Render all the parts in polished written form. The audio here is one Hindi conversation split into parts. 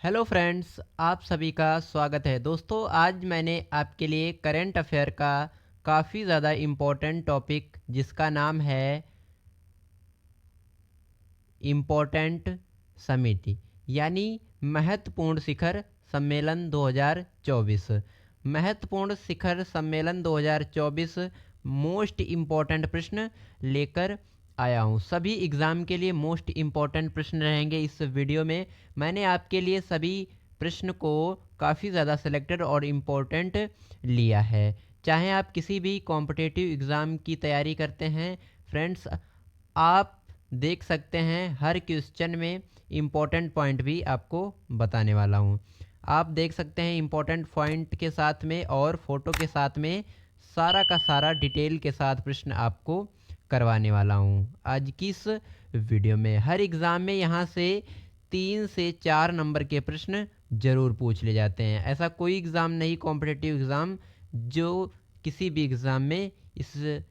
हेलो फ्रेंड्स, आप सभी का स्वागत है। दोस्तों, आज मैंने आपके लिए करंट अफेयर का काफ़ी ज़्यादा इम्पोर्टेंट टॉपिक जिसका नाम है इम्पोर्टेंट समिट, यानी महत्वपूर्ण शिखर सम्मेलन 2024। महत्वपूर्ण शिखर सम्मेलन 2024 मोस्ट इम्पोर्टेंट प्रश्न लेकर आया हूँ। सभी एग्ज़ाम के लिए मोस्ट इम्पोर्टेंट प्रश्न रहेंगे इस वीडियो में। मैंने आपके लिए सभी प्रश्न को काफ़ी ज़्यादा सिलेक्टेड और इम्पोर्टेंट लिया है। चाहे आप किसी भी कॉम्पिटिटिव एग्ज़ाम की तैयारी करते हैं फ्रेंड्स, आप देख सकते हैं हर क्वेश्चन में इम्पोर्टेंट पॉइंट भी आपको बताने वाला हूँ। आप देख सकते हैं इम्पोर्टेंट पॉइंट के साथ में और फोटो के साथ में सारा का सारा डिटेल के साथ प्रश्न आपको करवाने वाला हूँ आज की इस वीडियो में। हर एग्ज़ाम में यहाँ से 3 से 4 नंबर के प्रश्न ज़रूर पूछ ले जाते हैं। ऐसा कोई एग्ज़ाम नहीं कॉम्पिटिटिव एग्ज़ाम जो किसी भी एग्ज़ाम में इस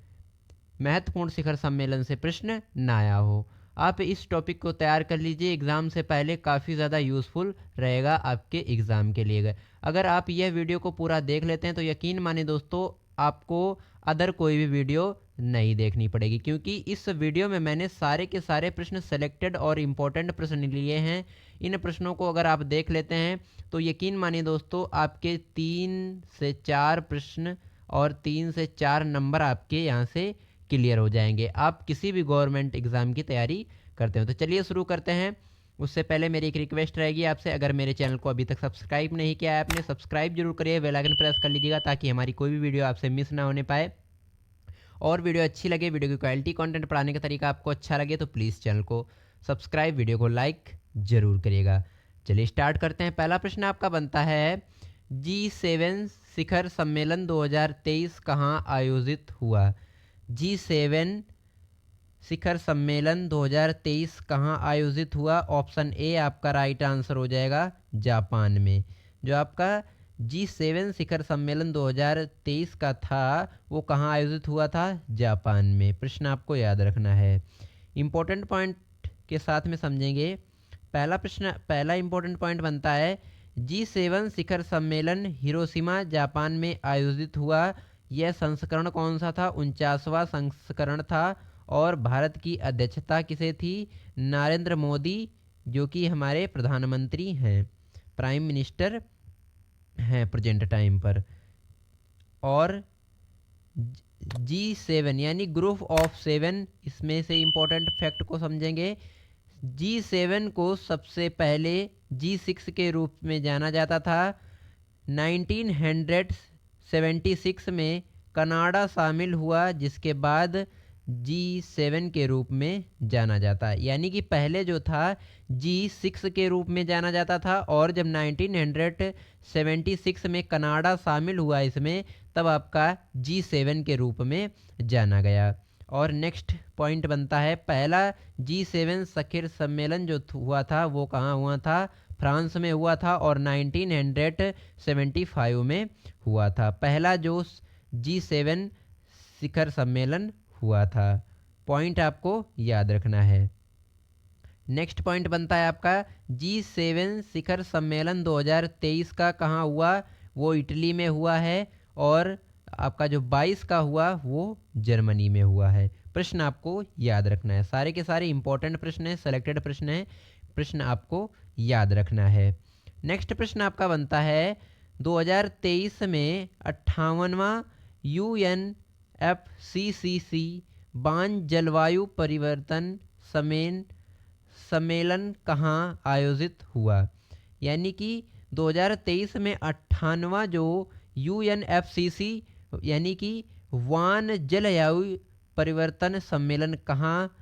महत्वपूर्ण शिखर सम्मेलन से प्रश्न ना आया हो। आप इस टॉपिक को तैयार कर लीजिए, एग्ज़ाम से पहले काफ़ी ज़्यादा यूज़फुल रहेगा आपके एग्ज़ाम के लिए। अगर आप यह वीडियो को पूरा देख लेते हैं तो यकीन माने दोस्तों, आपको अदर कोई भी वीडियो नहीं देखनी पड़ेगी, क्योंकि इस वीडियो में मैंने सारे के सारे प्रश्न सेलेक्टेड और इम्पोर्टेंट प्रश्न लिए हैं। इन प्रश्नों को अगर आप देख लेते हैं तो यकीन मानिए दोस्तों, आपके 3 से 4 प्रश्न और 3 से 4 नंबर आपके यहाँ से क्लियर हो जाएंगे। आप किसी भी गवर्नमेंट एग्ज़ाम की तैयारी करते हो तो चलिए शुरू करते हैं। उससे पहले मेरी एक रिक्वेस्ट रहेगी आपसे, अगर मेरे चैनल को अभी तक सब्सक्राइब नहीं किया है आपने, सब्सक्राइब जरूर करिए, बेल आइकन प्रेस कर लीजिएगा ताकि हमारी कोई भी वीडियो आपसे मिस ना होने पाए। और वीडियो अच्छी लगे, वीडियो की क्वालिटी, कंटेंट पढ़ाने का तरीका आपको अच्छा लगे तो प्लीज़ चैनल को सब्सक्राइब, वीडियो को लाइक ज़रूर करिएगा। चलिए स्टार्ट करते हैं। पहला प्रश्न आपका बनता है, G7 शिखर सम्मेलन 2023 कहाँ आयोजित हुआ? G7 शिखर सम्मेलन 2023 कहाँ आयोजित हुआ? ऑप्शन ए आपका राइट आंसर हो जाएगा, जापान में। जो आपका G7 शिखर सम्मेलन 2023 का था वो कहाँ आयोजित हुआ था? जापान में। प्रश्न आपको याद रखना है, इम्पोर्टेंट पॉइंट के साथ में समझेंगे। पहला इम्पोर्टेंट पॉइंट बनता है, G7 शिखर सम्मेलन हिरोशिमा जापान में आयोजित हुआ। यह संस्करण कौन सा था? 49वां संस्करण था। और भारत की अध्यक्षता किसे थी? नरेंद्र मोदी, जो कि हमारे प्रधानमंत्री हैं, प्राइम मिनिस्टर हैं प्रेजेंट टाइम पर। और G7 यानी ग्रुप ऑफ 7, इसमें से इम्पोर्टेंट फैक्ट को समझेंगे। G7 को सबसे पहले G6 के रूप में जाना जाता था। 1976 में कनाडा शामिल हुआ, जिसके बाद G7 के रूप में जाना जाता है। यानी कि पहले जो था G6 के रूप में जाना जाता था, और जब 1976 में कनाडा शामिल हुआ इसमें, तब आपका G7 के रूप में जाना गया। और नेक्स्ट पॉइंट बनता है, पहला G7 शिखर सम्मेलन जो हुआ था वो कहाँ हुआ था? फ्रांस में हुआ था, और 1975 में हुआ था पहला जो G7 शिखर सम्मेलन हुआ था। पॉइंट आपको याद रखना है। नेक्स्ट पॉइंट बनता है आपका, G7 शिखर सम्मेलन 2023 का कहाँ हुआ? वो इटली में हुआ है। और आपका जो 22 का हुआ वो जर्मनी में हुआ है। प्रश्न आपको याद रखना है, सारे के सारे इंपॉर्टेंट प्रश्न हैं, सेलेक्टेड प्रश्न हैं, प्रश्न आपको याद रखना है। नेक्स्ट प्रश्न आपका बनता है, 2023 में 58वां UNFCCC बान जलवायु परिवर्तन सम्मेलन कहाँ आयोजित हुआ? यानी कि 2023 में 58वां जो UNFCC यानी कि वान जलवायु परिवर्तन सम्मेलन कहाँ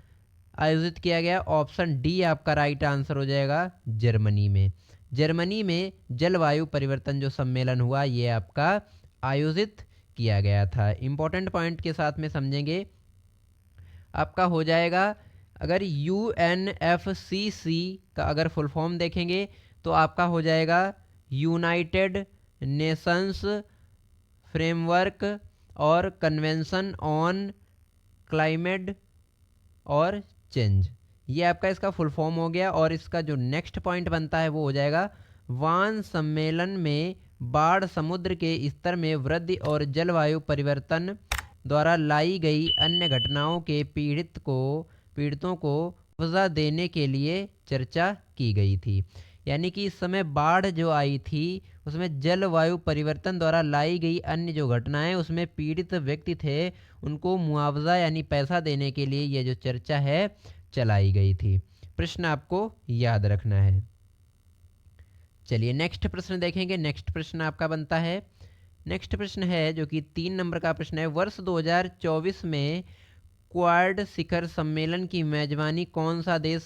आयोजित किया गया? ऑप्शन डी आपका राइट आंसर हो जाएगा, जर्मनी में। जर्मनी में जलवायु परिवर्तन जो सम्मेलन हुआ ये आपका आयोजित किया गया था। इंपॉर्टेंट पॉइंट के साथ में समझेंगे, आपका हो जाएगा, अगर UNFCC का अगर फुल फॉर्म देखेंगे तो आपका हो जाएगा यूनाइटेड नेशंस फ्रेमवर्क और कन्वेंशन ऑन क्लाइमेट और चेंज। ये आपका इसका फुल फॉर्म हो गया। और इसका जो नेक्स्ट पॉइंट बनता है वो हो जाएगा वान सम्मेलन में बाढ़, समुद्र के स्तर में वृद्धि और जलवायु परिवर्तन द्वारा लाई गई अन्य घटनाओं के पीड़ितों को मुआवजा देने के लिए चर्चा की गई थी। यानी कि इस समय बाढ़ जो आई थी उसमें जलवायु परिवर्तन द्वारा लाई गई अन्य जो घटनाएं उसमें पीड़ित व्यक्ति थे उनको मुआवजा यानी पैसा देने के लिए यह जो चर्चा है चलाई गई थी। प्रश्न आपको याद रखना है। चलिए नेक्स्ट प्रश्न देखेंगे। नेक्स्ट प्रश्न आपका बनता है, नेक्स्ट प्रश्न है जो कि 3 नंबर का प्रश्न है। वर्ष 2024 में क्वाड शिखर सम्मेलन की मेजबानी कौन सा देश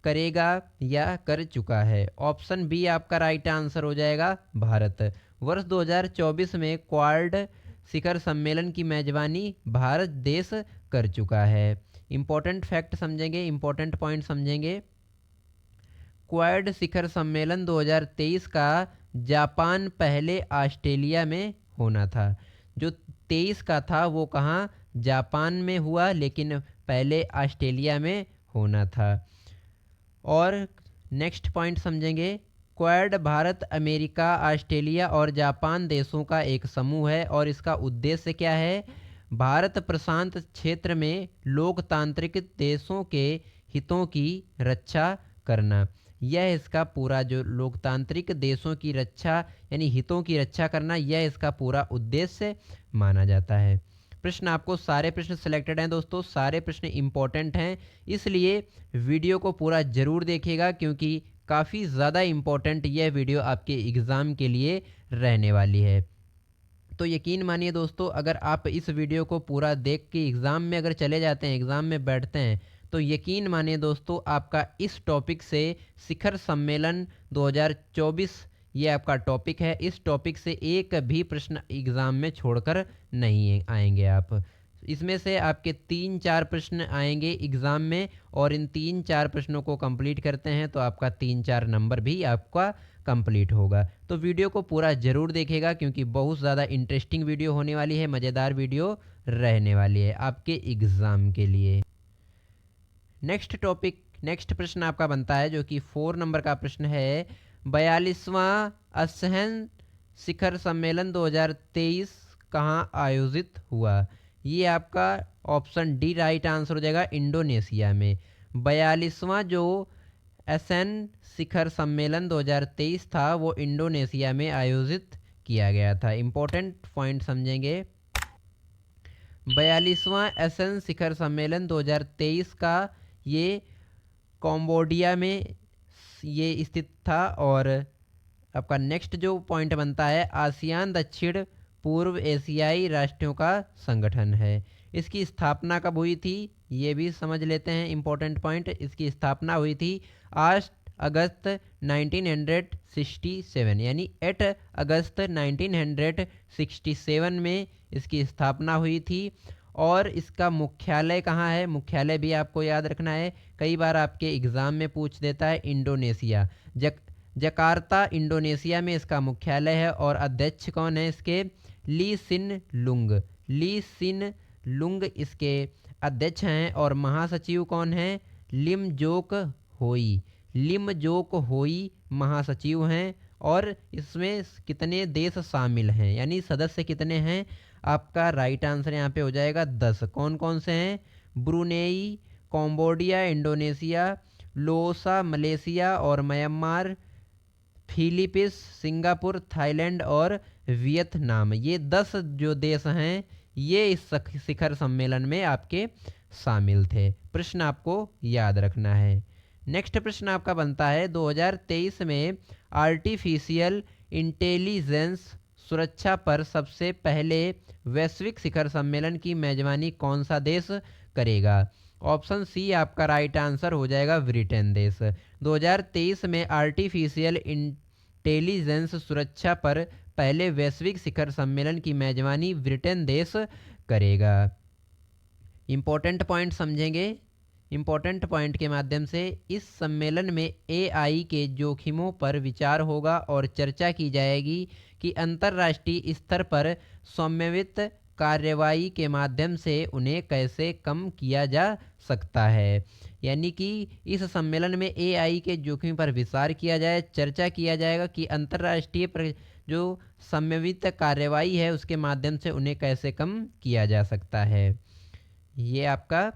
करेगा या कर चुका है? ऑप्शन बी आपका राइट आंसर हो जाएगा, भारत। वर्ष 2024 में क्वाड शिखर सम्मेलन की मेजबानी भारत देश कर चुका है। इंपॉर्टेंट फैक्ट समझेंगे, इंपॉर्टेंट पॉइंट समझेंगे। क्वाड शिखर सम्मेलन 2023 का जापान पहले ऑस्ट्रेलिया में होना था। जो 23 का था वो कहाँ, जापान में हुआ, लेकिन पहले ऑस्ट्रेलिया में होना था। और नेक्स्ट पॉइंट समझेंगे। क्वाड भारत, अमेरिका, ऑस्ट्रेलिया और जापान देशों का एक समूह है और इसका उद्देश्य क्या है? भारत प्रशांत क्षेत्र में लोकतांत्रिक देशों के हितों की रक्षा करना। यह इसका पूरा जो लोकतांत्रिक देशों की रक्षा यानी हितों की रक्षा करना, यह इसका पूरा उद्देश्य माना जाता है। प्रश्न आपको सारे प्रश्न सिलेक्टेड हैं दोस्तों, सारे प्रश्न इंपॉर्टेंट हैं, इसलिए वीडियो को पूरा ज़रूर देखिएगा क्योंकि काफ़ी ज़्यादा इम्पोर्टेंट यह वीडियो आपके एग्ज़ाम के लिए रहने वाली है। तो यकीन मानिए दोस्तों, अगर आप इस वीडियो को पूरा देख के एग्ज़ाम में अगर चले जाते हैं, एग्ज़ाम में बैठते हैं, तो यकीन मानिए दोस्तों आपका इस टॉपिक से शिखर सम्मेलन 2024 ये आपका टॉपिक है, इस टॉपिक से एक भी प्रश्न एग्ज़ाम में छोड़कर नहीं आएंगे। आप इसमें से आपके 3-4 प्रश्न आएंगे एग्ज़ाम में और इन 3-4 प्रश्नों को कंप्लीट करते हैं तो आपका 3-4 नंबर भी आपका कंप्लीट होगा। तो वीडियो को पूरा ज़रूर देखेगा क्योंकि बहुत ज़्यादा इंटरेस्टिंग वीडियो होने वाली है, मज़ेदार वीडियो रहने वाली है आपके एग्ज़ाम के लिए। नेक्स्ट टॉपिक, नेक्स्ट प्रश्न आपका बनता है जो कि 4 नंबर का प्रश्न है। 42वां असहन शिखर सम्मेलन 2023 कहाँ आयोजित हुआ? ये आपका ऑप्शन डी राइट आंसर हो जाएगा, इंडोनेशिया में। 42वां जो असहन शिखर सम्मेलन 2023 था वो इंडोनेशिया में आयोजित किया गया था। इंपॉर्टेंट पॉइंट समझेंगे। 42वां असहन शिखर सम्मेलन 2023 का ये कंबोडिया में ये स्थित था। और आपका नेक्स्ट जो पॉइंट बनता है, आसियान दक्षिण पूर्व एशियाई राष्ट्रों का संगठन है। इसकी स्थापना कब हुई थी ये भी समझ लेते हैं, इंपॉर्टेंट पॉइंट। इसकी स्थापना हुई थी 8 अगस्त 1967 यानी 8 अगस्त 1967 में इसकी स्थापना हुई थी। और इसका मुख्यालय कहाँ है? मुख्यालय भी आपको याद रखना है, कई बार आपके एग्ज़ाम में पूछ देता है। इंडोनेशिया, जकार्ता इंडोनेशिया में इसका मुख्यालय है। और अध्यक्ष कौन है इसके? ली सिन लुंग, ली सिन लुंग इसके अध्यक्ष हैं। और महासचिव कौन है? लिमजोक होई, लिमजोक होई महासचिव हैं। और इसमें कितने देश शामिल हैं यानी सदस्य कितने हैं? आपका राइट आंसर यहाँ पे हो जाएगा 10। कौन कौन से हैं? Brunei, Cambodia, Indonesia, Losar Malaysia और म्यांमार, फिलीपींस, सिंगापुर, थाईलैंड और वियतनाम। ये 10 जो देश हैं ये इस शिखर सम्मेलन में आपके शामिल थे। प्रश्न आपको याद रखना है। नेक्स्ट प्रश्न आपका बनता है 2023 में आर्टिफिशियल इंटेलिजेंस सुरक्षा पर सबसे पहले वैश्विक शिखर सम्मेलन की मेजबानी कौन सा देश करेगा? ऑप्शन सी आपका राइट आंसर हो जाएगा, ब्रिटेन देश। 2023 में आर्टिफिशियल इंटेलिजेंस सुरक्षा पर पहले वैश्विक शिखर सम्मेलन की मेजबानी ब्रिटेन देश करेगा। इंपॉर्टेंट पॉइंट समझेंगे। इंपॉर्टेंट पॉइंट के माध्यम से इस सम्मेलन में एआई के जोखिमों पर विचार होगा और चर्चा की जाएगी कि अंतर्राष्ट्रीय स्तर पर समन्वित कार्रवाई के माध्यम से उन्हें कैसे कम किया जा सकता है। यानी कि इस सम्मेलन में एआई के जोखिम पर विचार किया जाए, चर्चा किया जाएगा कि अंतर्राष्ट्रीय जो समन्वित कार्रवाई है उसके माध्यम से उन्हें कैसे कम किया जा सकता है। ये आपका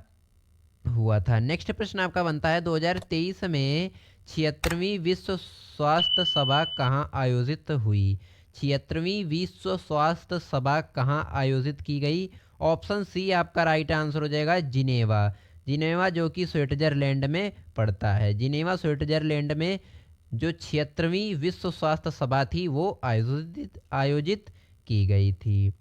हुआ था। नेक्स्ट प्रश्न आपका बनता है 2023 में 76वीं विश्व स्वास्थ्य सभा कहाँ आयोजित हुई? 76वीं विश्व स्वास्थ्य सभा कहाँ आयोजित की गई? ऑप्शन सी आपका राइट आंसर हो जाएगा जिनेवा। जिनेवा जो कि स्विट्जरलैंड में पड़ता है। जिनेवा स्विट्जरलैंड में जो 76वीं विश्व स्वास्थ्य सभा थी वो आयोजित की गई थी।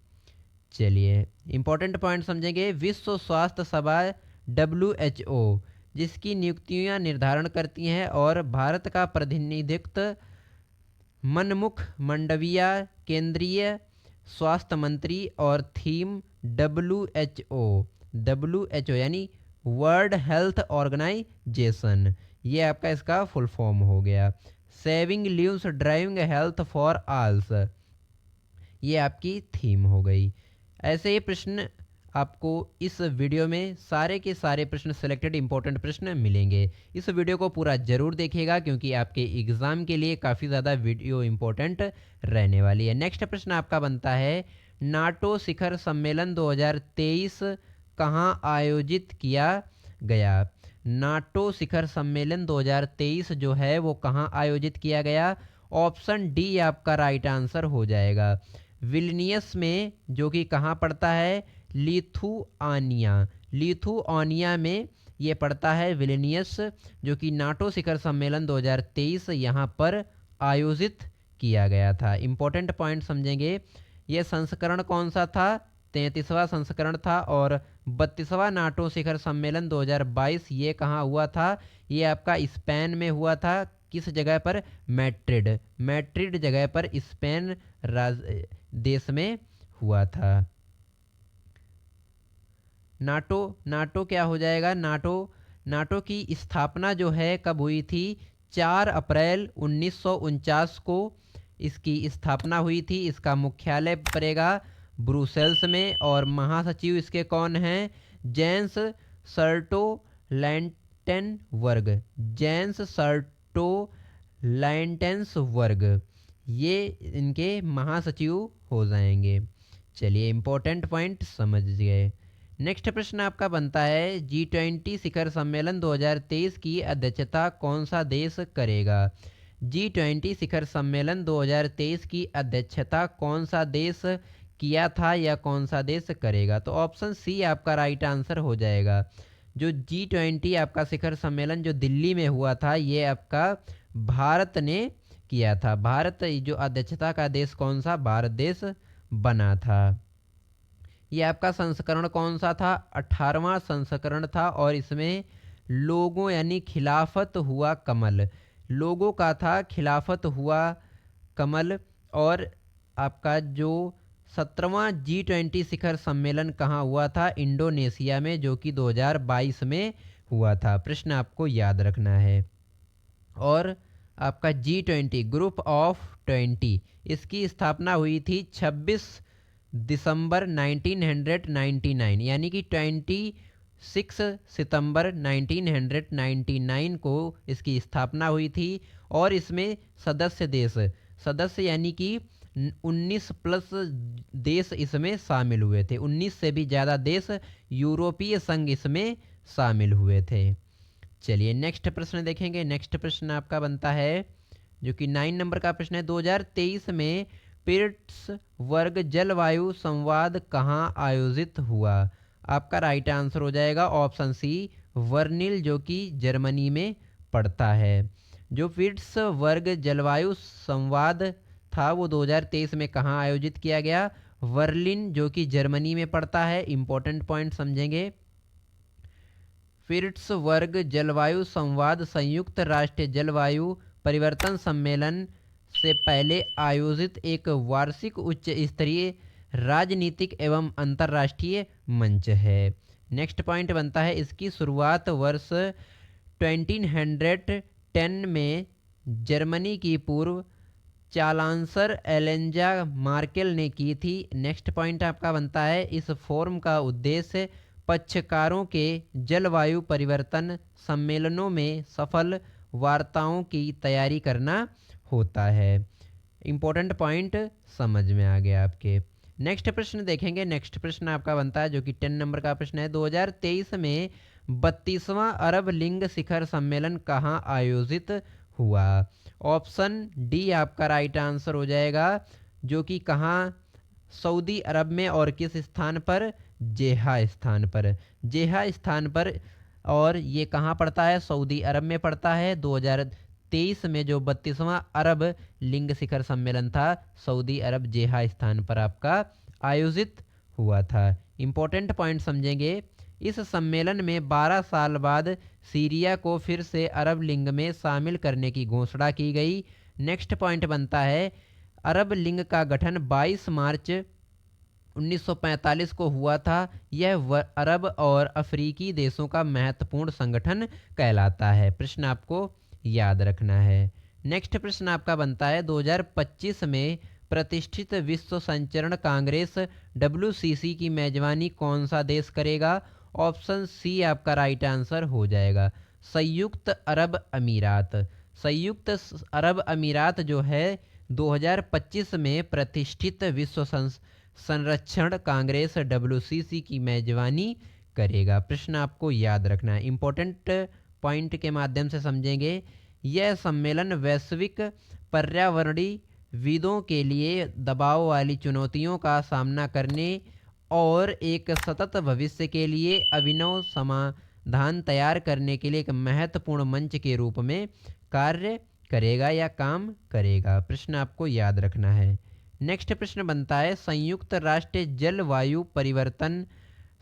चलिए इंपॉर्टेंट पॉइंट समझेंगे। विश्व स्वास्थ्य सभा WHO जिसकी नियुक्तियां निर्धारण करती हैं और भारत का प्रतिनिधित्व मनमुख मंडविया केंद्रीय स्वास्थ्य मंत्री और थीम WHO यानी वर्ल्ड हेल्थ ऑर्गेनाइजेशन, ये आपका इसका फुल फॉर्म हो गया। Saving lives driving health for all, ये आपकी थीम हो गई। ऐसे ही प्रश्न आपको इस वीडियो में सारे के सारे प्रश्न सिलेक्टेड इंपॉर्टेंट प्रश्न मिलेंगे। इस वीडियो को पूरा जरूर देखिएगा क्योंकि आपके एग्जाम के लिए काफ़ी ज़्यादा वीडियो इंपॉर्टेंट रहने वाली है। नेक्स्ट प्रश्न आपका बनता है नाटो शिखर सम्मेलन 2023 कहाँ आयोजित किया गया? नाटो शिखर सम्मेलन 2023 जो है वो कहाँ आयोजित किया गया? ऑप्शन डी आपका राइट आंसर हो जाएगा। विल्नियस में, जो कि कहाँ पड़ता है? लिथुआनिया में ये पड़ता है विल्नियस, जो कि नाटो शिखर सम्मेलन 2023 यहाँ पर आयोजित किया गया था। इंपॉर्टेंट पॉइंट समझेंगे। ये संस्करण कौन सा था? 33वां संस्करण था। और 32वां नाटो शिखर सम्मेलन 2022 ये कहाँ हुआ था? ये आपका स्पेन में हुआ था। किस जगह पर? मैड्रिड जगह पर स्पेन देश में हुआ था। नाटो क्या हो जाएगा? नाटो की स्थापना जो है कब हुई थी? 4 अप्रैल 1949 को इसकी स्थापना हुई थी। इसका मुख्यालय पड़ेगा ब्रुसेल्स में और महासचिव इसके कौन हैं? जेंस स्टोल्टेनबर्ग, ये इनके महासचिव हो जाएंगे। चलिए इंपॉर्टेंट पॉइंट समझ गए। नेक्स्ट प्रश्न आपका बनता है G20 शिखर सम्मेलन 2023 की अध्यक्षता कौन सा देश करेगा? G20 शिखर सम्मेलन 2023 की अध्यक्षता कौन सा देश किया था या कौन सा देश करेगा? तो ऑप्शन सी आपका राइट आंसर हो जाएगा। जो G20 आपका शिखर सम्मेलन जो दिल्ली में हुआ था ये आपका भारत ने किया था। भारत जो अध्यक्षता का देश कौन सा? भारत देश बना था। ये आपका संस्करण कौन सा था? 18वां संस्करण था और इसमें लोगों यानी खिलाफत हुआ कमल, लोगों का था खिलाफत हुआ कमल। और आपका जो 17वां G20 शिखर सम्मेलन कहाँ हुआ था? इंडोनेशिया में, जो कि 2022 में हुआ था। प्रश्न आपको याद रखना है। और आपका G20 ग्रुप ऑफ 20 इसकी स्थापना हुई थी 26 दिसंबर 1999 यानी कि 26 सितंबर 1999 को इसकी स्थापना हुई थी। और इसमें सदस्य यानी कि 19 प्लस देश इसमें शामिल हुए थे। 19 से भी ज़्यादा देश यूरोपीय संघ इसमें शामिल हुए थे। चलिए नेक्स्ट प्रश्न देखेंगे। नेक्स्ट प्रश्न आपका बनता है जो कि 9 नंबर का प्रश्न है 2023 में पिट्सबर्ग जलवायु संवाद कहाँ आयोजित हुआ? आपका राइट आंसर हो जाएगा ऑप्शन सी वर्निल, जो कि जर्मनी में पड़ता है। जो पिट्सबर्ग जलवायु संवाद था वो 2023 में कहाँ आयोजित किया गया? बर्लिन, जो कि जर्मनी में पड़ता है। इंपॉर्टेंट पॉइंट समझेंगे। पिट्सबर्ग जलवायु संवाद संयुक्त राष्ट्र जलवायु परिवर्तन सम्मेलन से पहले आयोजित एक वार्षिक उच्च स्तरीय राजनीतिक एवं अंतर्राष्ट्रीय मंच है। नेक्स्ट पॉइंट बनता है इसकी शुरुआत वर्ष 1910 में जर्मनी की पूर्व चांसलर एलेंजा मार्केल ने की थी। नेक्स्ट पॉइंट आपका बनता है इस फोरम का उद्देश्य पक्षकारों के जलवायु परिवर्तन सम्मेलनों में सफल वार्ताओं की तैयारी करना होता है। इंपॉर्टेंट पॉइंट समझ में आ गया आपके। नेक्स्ट प्रश्न देखेंगे। नेक्स्ट प्रश्न आपका बनता है जो कि 10 नंबर का प्रश्न है। 2023 में 32वां अरब लिंग शिखर सम्मेलन कहाँ आयोजित हुआ? ऑप्शन डी आपका राइट आंसर हो जाएगा, जो कि कहाँ, सऊदी अरब में। और किस स्थान पर? जेहा स्थान पर। जेहा स्थान पर। और ये कहाँ पड़ता है? सऊदी अरब में पड़ता है। 2023 में जो 32वां अरब लिंग शिखर सम्मेलन था, सऊदी अरब जेहा स्थान पर आपका आयोजित हुआ था। इंपॉर्टेंट पॉइंट समझेंगे। इस सम्मेलन में 12 साल बाद सीरिया को फिर से अरब लिंग में शामिल करने की घोषणा की गई। नेक्स्ट पॉइंट बनता है, अरब लिंग का गठन 22 मार्च 1945 को हुआ था। यह अरब और अफ्रीकी देशों का महत्वपूर्ण संगठन कहलाता है। प्रश्न आपको याद रखना है। नेक्स्ट प्रश्न आपका बनता है, 2025 में प्रतिष्ठित विश्व संचरण कांग्रेस WCC की मेजबानी कौन सा देश करेगा? ऑप्शन सी आपका राइट आंसर हो जाएगा, संयुक्त अरब अमीरात। संयुक्त अरब अमीरात जो है 2025 में प्रतिष्ठित विश्व संरक्षण कांग्रेस WCC की मेजबानी करेगा। प्रश्न आपको याद रखना है। इंपॉर्टेंट पॉइंट के माध्यम से समझेंगे। यह सम्मेलन वैश्विक पर्यावरणीय विदों के लिए दबाव वाली चुनौतियों का सामना करने और एक सतत भविष्य के लिए अभिनव समाधान तैयार करने के लिए एक महत्वपूर्ण मंच के रूप में कार्य करेगा या काम करेगा। प्रश्न आपको याद रखना है। नेक्स्ट प्रश्न बनता है, संयुक्त राष्ट्र जलवायु परिवर्तन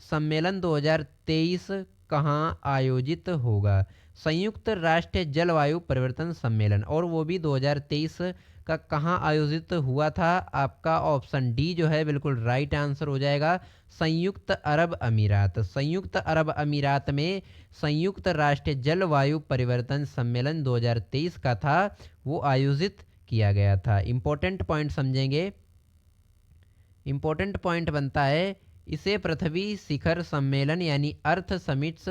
सम्मेलन 2023 कहाँ आयोजित होगा? संयुक्त राष्ट्र जलवायु परिवर्तन सम्मेलन, और वो भी 2023 का कहाँ आयोजित हुआ था? आपका ऑप्शन डी जो है बिल्कुल राइट आंसर हो जाएगा, संयुक्त अरब अमीरात। संयुक्त अरब अमीरात में संयुक्त राष्ट्र जलवायु परिवर्तन सम्मेलन 2023 का था, वो आयोजित किया गया था। इंपॉर्टेंट पॉइंट समझेंगे। इंपॉर्टेंट पॉइंट बनता है, इसे पृथ्वी शिखर सम्मेलन यानी अर्थ समिट्स,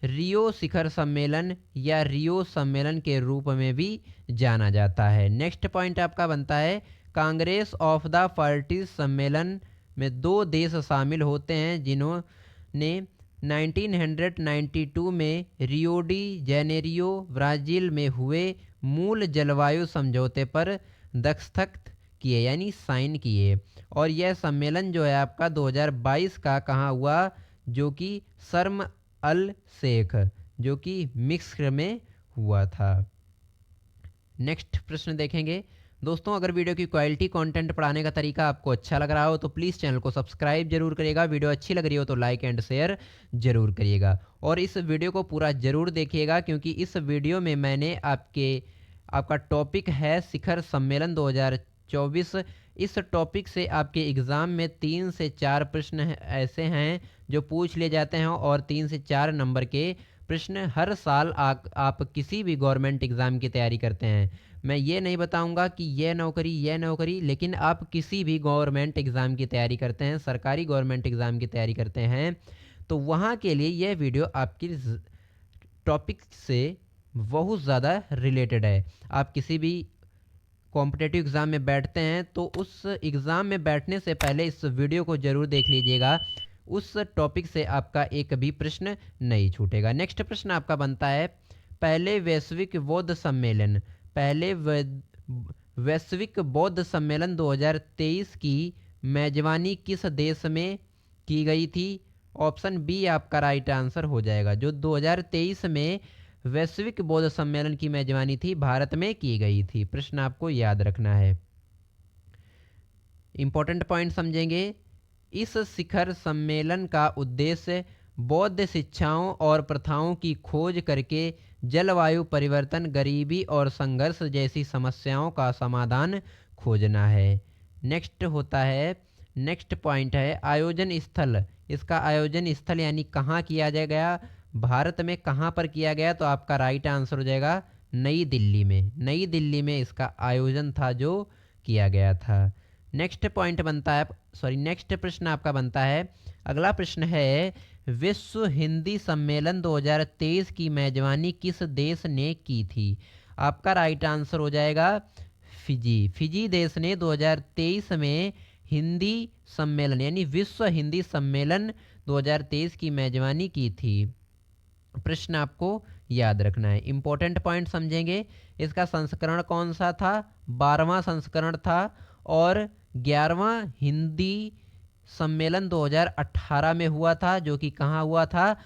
रियो शिखर सम्मेलन या रियो सम्मेलन के रूप में भी जाना जाता है। नेक्स्ट पॉइंट आपका बनता है, कांग्रेस ऑफ द पार्टीज सम्मेलन में 2 देश शामिल होते हैं जिन्होंने 1992 में रियो डी जेनेरियो ब्राज़ील में हुए मूल जलवायु समझौते पर दस्तखत किए यानी साइन किए। और यह सम्मेलन जो है आपका 2022 का कहाँ हुआ? जो कि शर्म अल शेख, जो कि मिस्र में हुआ था। नेक्स्ट प्रश्न देखेंगे। दोस्तों, अगर वीडियो की क्वालिटी कंटेंट पढ़ाने का तरीका आपको अच्छा लग रहा हो तो प्लीज़ चैनल को सब्सक्राइब जरूर करिएगा। वीडियो अच्छी लग रही हो तो लाइक एंड शेयर जरूर करिएगा, और इस वीडियो को पूरा जरूर देखिएगा, क्योंकि इस वीडियो में मैंने आपका टॉपिक है शिखर सम्मेलन 2024। इस टॉपिक से आपके एग्ज़ाम में 3 से 4 प्रश्न ऐसे हैं जो पूछ लिए जाते हैं, और 3 से 4 नंबर के प्रश्न हर साल आप किसी भी गवर्नमेंट एग्ज़ाम की तैयारी करते हैं। मैं ये नहीं बताऊंगा कि ये नौकरी, लेकिन आप किसी भी गवर्नमेंट एग्ज़ाम की तैयारी करते हैं, सरकारी गवर्नमेंट एग्ज़ाम की तैयारी करते हैं, तो वहाँ के लिए यह वीडियो आपकी टॉपिक से बहुत ज़्यादा रिलेटेड है। आप किसी भी कॉम्पिटेटिव एग्ज़ाम में बैठते हैं तो उस एग्ज़ाम में बैठने से पहले इस वीडियो को ज़रूर देख लीजिएगा, उस टॉपिक से आपका एक भी प्रश्न नहीं छूटेगा। नेक्स्ट प्रश्न आपका बनता है, पहले वैश्विक बौद्ध सम्मेलन 2023 की मेजबानी किस देश में की गई थी? ऑप्शन बी आपका राइट आंसर हो जाएगा, जो 2023 में वैश्विक बौद्ध सम्मेलन की मेजबानी थी, भारत में की गई थी। प्रश्न आपको याद रखना है। इंपॉर्टेंट पॉइंट समझेंगे। इस शिखर सम्मेलन का उद्देश्य बौद्ध शिक्षाओं और प्रथाओं की खोज करके जलवायु परिवर्तन, गरीबी और संघर्ष जैसी समस्याओं का समाधान खोजना है। नेक्स्ट पॉइंट है आयोजन स्थल। इसका आयोजन स्थल यानी कहाँ किया जाएगा? भारत में कहाँ पर किया गया? तो आपका राइट आंसर हो जाएगा नई दिल्ली में। नई दिल्ली में इसका आयोजन था जो किया गया था। नेक्स्ट पॉइंट बनता है, सॉरी नेक्स्ट प्रश्न आपका बनता है, अगला प्रश्न है, विश्व हिंदी सम्मेलन 2023 की मेजबानी किस देश ने की थी? आपका राइट आंसर हो जाएगा फिजी। फिजी देश ने 2023 में हिंदी सम्मेलन यानी विश्व हिंदी सम्मेलन 2023 की मेजबानी की थी। प्रश्न आपको याद रखना है, इंपॉर्टेंट पॉइंट समझेंगे। इसका संस्करण कौन सा था? 12वां संस्करण था। और 11वां हिंदी सम्मेलन 2018 में हुआ था, जो कि कहाँ हुआ था?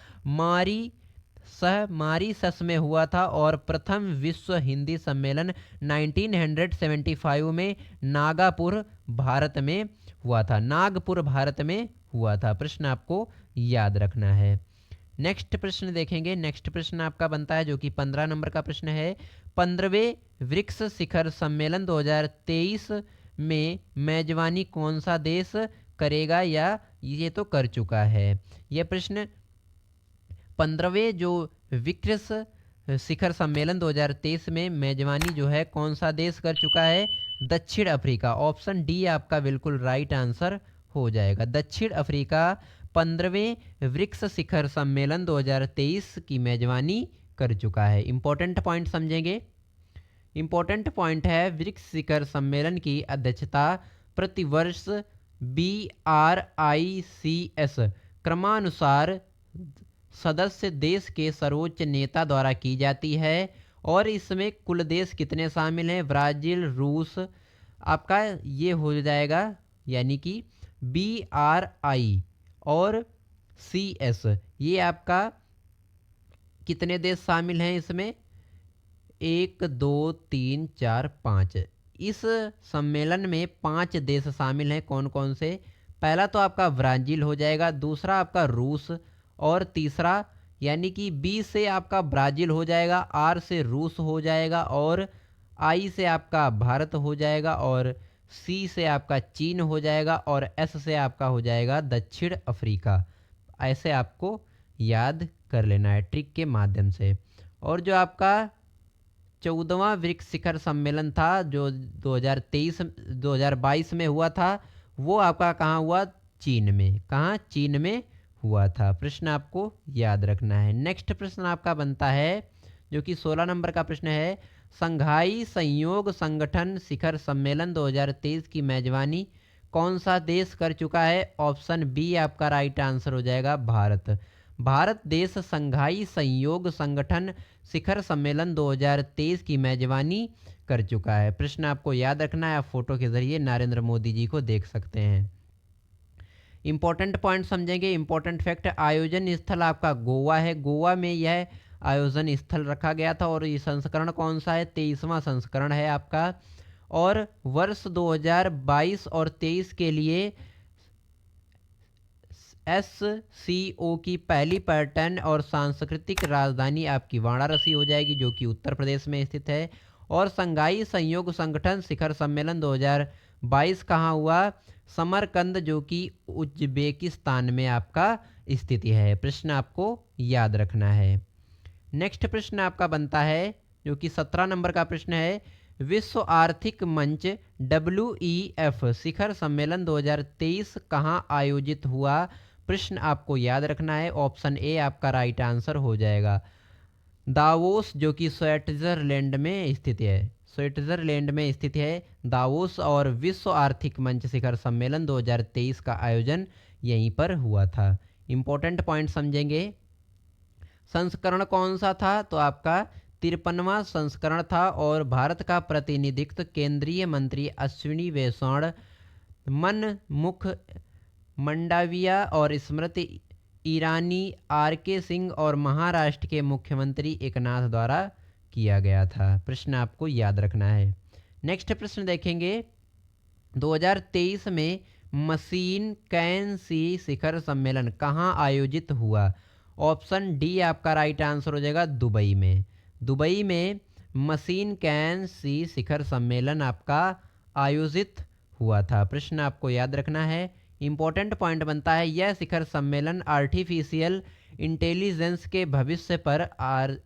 मारीसस में हुआ था। और प्रथम विश्व हिंदी सम्मेलन 1975 में नागपुर भारत में हुआ था। नागपुर भारत में हुआ था। प्रश्न आपको याद रखना है। नेक्स्ट प्रश्न देखेंगे। नेक्स्ट प्रश्न आपका बनता है, जो कि 15 नंबर का प्रश्न है, 15वें ब्रिक्स शिखर सम्मेलन 2023 में मेजबानी कौन सा देश करेगा, या ये तो कर चुका है? यह प्रश्न 15वें जो ब्रिक्स शिखर सम्मेलन 2023 में मेजबानी जो है कौन सा देश कर चुका है? दक्षिण अफ्रीका। ऑप्शन डी आपका बिल्कुल राइट आंसर हो जाएगा। दक्षिण अफ्रीका 15वें ब्रिक्स शिखर सम्मेलन 2023 की मेजबानी कर चुका है। इंपॉर्टेंट पॉइंट समझेंगे। इंपॉर्टेंट पॉइंट है, ब्रिक्स शिखर सम्मेलन की अध्यक्षता प्रतिवर्ष BRICS क्रमानुसार सदस्य देश के सर्वोच्च नेता द्वारा की जाती है। और इसमें कुल देश कितने शामिल हैं? ब्राज़ील, रूस, आपका ये हो जाएगा, यानी कि BRI और CS, ये आपका कितने देश शामिल हैं इसमें? 1 2 3 4 5। इस सम्मेलन में 5 देश शामिल हैं। कौन कौन से? पहला तो आपका ब्राज़ील हो जाएगा, दूसरा आपका रूस, और तीसरा यानी कि B से आपका ब्राज़ील हो जाएगा, R से रूस हो जाएगा, और I से आपका भारत हो जाएगा, और C से आपका चीन हो जाएगा, और S से आपका हो जाएगा दक्षिण अफ्रीका। ऐसे आपको याद कर लेना है ट्रिक के माध्यम से। और जो आपका 14वां ब्रिक्स शिखर सम्मेलन था जो 2022 में हुआ था, वो आपका कहाँ हुआ? चीन में। कहाँ? चीन में हुआ था। प्रश्न आपको याद रखना है। नेक्स्ट प्रश्न आपका बनता है, जो कि 16 नंबर का प्रश्न है, संघाई सहयोग संगठन शिखर सम्मेलन 2023 की मेजबानी कौन सा देश कर चुका है? ऑप्शन बी आपका राइट आंसर हो जाएगा, भारत। भारत देश संघाई सहयोग संगठन शिखर सम्मेलन 2023 की मेजबानी कर चुका है। प्रश्न आपको याद रखना है। आप फोटो के जरिए नरेंद्र मोदी जी को देख सकते हैं। इंपॉर्टेंट पॉइंट समझेंगे। इंपॉर्टेंट फैक्ट, आयोजन स्थल आपका गोवा है। गोवा में यह आयोजन स्थल रखा गया था। और ये संस्करण कौन सा है? 23वां संस्करण है आपका। और वर्ष 2022 और 23 के लिए SCO की पहली पर्यटन और सांस्कृतिक राजधानी आपकी वाराणसी हो जाएगी, जो कि उत्तर प्रदेश में स्थित है। और संघाई सहयोग संगठन शिखर सम्मेलन 2022 कहाँ हुआ? समरकंद, जो कि उज्बेकिस्तान में आपका स्थिति है। प्रश्न आपको याद रखना है। नेक्स्ट प्रश्न आपका बनता है, जो कि 17 नंबर का प्रश्न है, विश्व आर्थिक मंच WEF शिखर सम्मेलन 2023 कहाँ आयोजित हुआ? प्रश्न आपको याद रखना है। ऑप्शन ए आपका राइट आंसर हो जाएगा, दावोस, जो कि स्विट्जरलैंड में स्थित है। स्विट्जरलैंड में स्थित है दावोस। और विश्व आर्थिक मंच शिखर सम्मेलन 2023 का आयोजन यहीं पर हुआ था। इंपॉर्टेंट पॉइंट समझेंगे। संस्करण कौन सा था? तो आपका 53वां संस्करण था। और भारत का प्रतिनिधित्व केंद्रीय मंत्री अश्विनी वैष्णव, मनमुख मंडाविया और स्मृति ईरानी, RK सिंह और महाराष्ट्र के मुख्यमंत्री एकनाथ द्वारा किया गया था। प्रश्न आपको याद रखना है। नेक्स्ट प्रश्न देखेंगे, 2023 में मशीन कैन सी शिखर सम्मेलन कहाँ आयोजित हुआ? ऑप्शन डी आपका राइट आंसर हो जाएगा, दुबई में। दुबई में मशीन कैन सी शिखर सम्मेलन आपका आयोजित हुआ था। प्रश्न आपको याद रखना है। इंपॉर्टेंट पॉइंट बनता है, यह शिखर सम्मेलन आर्टिफिशियल इंटेलिजेंस के भविष्य पर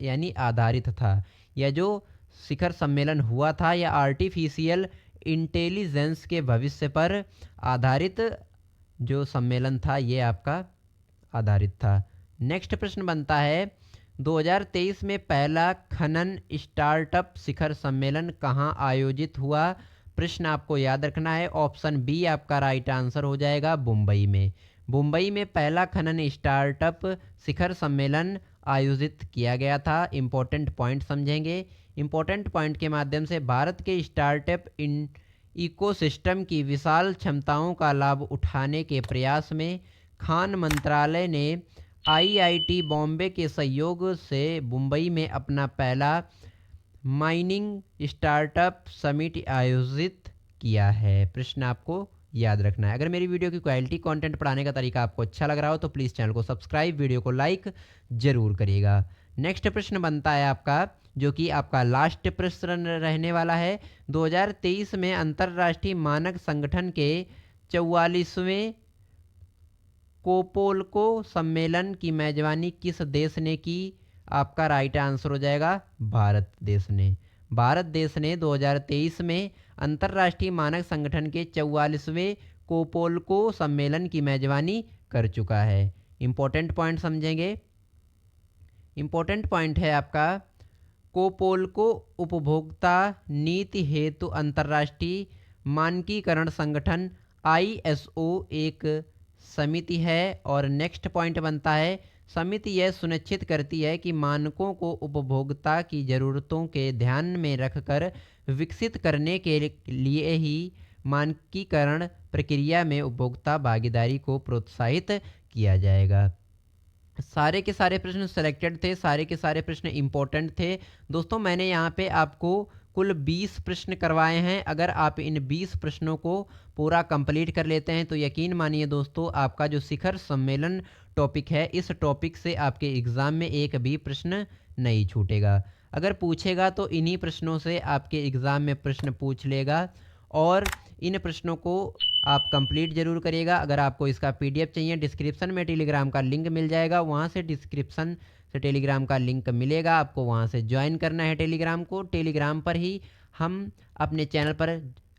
यानी आधारित था। यह जो शिखर सम्मेलन हुआ था, यह आर्टिफिशियल इंटेलिजेंस के भविष्य पर आधारित जो सम्मेलन था ये आपका आधारित था। नेक्स्ट प्रश्न बनता है 2023 में पहला खनन स्टार्टअप शिखर सम्मेलन कहाँ आयोजित हुआ? प्रश्न आपको याद रखना है, ऑप्शन बी आपका राइट आंसर हो जाएगा, मुंबई में। मुंबई में पहला खनन स्टार्टअप शिखर सम्मेलन आयोजित किया गया था। इंपॉर्टेंट पॉइंट समझेंगे। इंपॉर्टेंट पॉइंट के माध्यम से भारत के स्टार्टअप इन इकोसिस्टम की विशाल क्षमताओं का लाभ उठाने के प्रयास में खान मंत्रालय ने आईआईटी बॉम्बे के सहयोग से मुंबई में अपना पहला माइनिंग स्टार्टअप समिट आयोजित किया है। प्रश्न आपको याद रखना है। अगर मेरी वीडियो की क्वालिटी कंटेंट पढ़ाने का तरीका आपको अच्छा लग रहा हो तो प्लीज़ चैनल को सब्सक्राइब, वीडियो को लाइक जरूर करिएगा। नेक्स्ट प्रश्न बनता है आपका, जो कि आपका लास्ट प्रश्न रहने वाला है। 2023 में अंतर्राष्ट्रीय मानक संगठन के 44वें कोपोल्को सम्मेलन की मेजबानी किस देश ने की? आपका राइट आंसर हो जाएगा, भारत देश ने। भारत देश ने 2023 में अंतर्राष्ट्रीय मानक संगठन के 44वें कोपोल्को सम्मेलन की मेजबानी कर चुका है। इंपॉर्टेंट पॉइंट समझेंगे। इंपॉर्टेंट पॉइंट है आपका, कोपोल्को उपभोक्ता नीति हेतु अंतर्राष्ट्रीय मानकीकरण संगठन ISO एक समिति है। और नेक्स्ट पॉइंट बनता है, समिति यह सुनिश्चित करती है कि मानकों को उपभोक्ता की ज़रूरतों के ध्यान में रखकर विकसित करने के लिए ही मानकीकरण प्रक्रिया में उपभोक्ता भागीदारी को प्रोत्साहित किया जाएगा। सारे के सारे प्रश्न सिलेक्टेड थे, सारे के सारे प्रश्न इंपॉर्टेंट थे। दोस्तों मैंने यहाँ पे आपको कुल 20 प्रश्न करवाए हैं। अगर आप इन 20 प्रश्नों को पूरा कंप्लीट कर लेते हैं तो यकीन मानिए दोस्तों, आपका जो शिखर सम्मेलन टॉपिक है, इस टॉपिक से आपके एग्ज़ाम में एक भी प्रश्न नहीं छूटेगा। अगर पूछेगा तो इन्हीं प्रश्नों से आपके एग्ज़ाम में प्रश्न पूछ लेगा। और इन प्रश्नों को आप कंप्लीट जरूर करिएगा। अगर आपको इसका PDF चाहिए, डिस्क्रिप्शन में टेलीग्राम का लिंक मिल जाएगा, वहाँ से डिस्क्रिप्शन से टेलीग्राम का लिंक मिलेगा, आपको वहाँ से ज्वाइन करना है टेलीग्राम को। टेलीग्राम पर ही हम अपने चैनल पर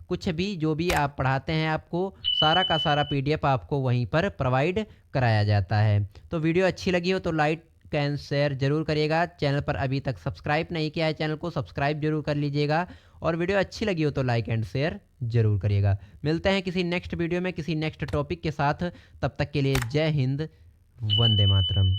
कुछ भी जो भी आप पढ़ाते हैं, आपको सारा का सारा PDF आपको वहीं पर प्रोवाइड कराया जाता है। तो वीडियो अच्छी लगी हो तो लाइक एंड शेयर जरूर करिएगा। चैनल पर अभी तक सब्सक्राइब नहीं किया है, चैनल को सब्सक्राइब जरूर कर लीजिएगा। और वीडियो अच्छी लगी हो तो लाइक एंड शेयर जरूर करिएगा। मिलते हैं किसी नेक्स्ट वीडियो में किसी नेक्स्ट टॉपिक के साथ। तब तक के लिए जय हिंद, वंदे मातरम।